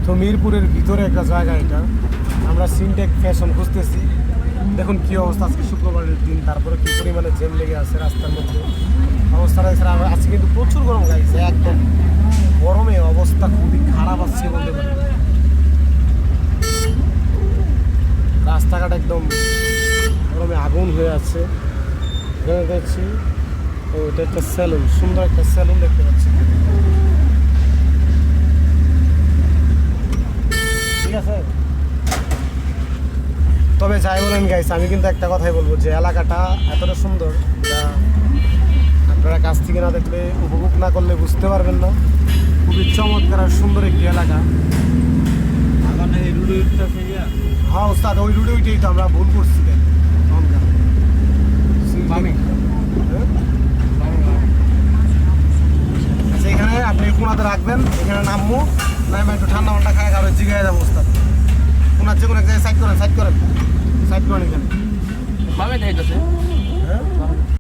তো মিরপুরের ভিতরে একটা জায়গা এটা, আমরা সিনটেক ফ্যাশন খুঁজতেছি। দেখুন কী অবস্থা, আজকে শুক্রবারের দিন, তারপরে কী পরিমাণে জ্যাম লেগে আছে রাস্তার মধ্যে। অবস্থাটা এছাড়া আজকে কিন্তু প্রচুর গরম গাইছে, একদম গরমে অবস্থা খুবই খারাপ আসছে বলতে পারি। রাস্তাঘাট একদম গরমে আগুন হয়ে আছে। এখানে দেখছি ও এটা একটা সেলুন, সুন্দর একটা সেলুন দেখতে পাচ্ছি। ঠিক আছে, তবে যাই বলেন গাইস, আমি কিন্তু একটা কথাই বলবো যে এলাকাটা এতটা সুন্দর যা আপনারা কাছ থেকে না দেখলে, উপভোগ না করলে বুঝতে পারবেন না। খুবই চমৎকার আর সুন্দর একটি এলাকা। হ্যাঁ ওস্তাদ, ওই রুটে ওইটাই তো আমরা ভুল করছি। আচ্ছা, এখানে আপনি কোনাতে রাখবেন, এখানে নামবো, নামে একটু ঠান্ডা মান্ডা খায় খাবে, জিগাই যাবো ওস্তাদ। কোনার যে কোনো এক জায়গায় সাইড করেন, সাইড করেন, সাইড করেন এখানে। বামে যাইতেছে। হ্যাঁ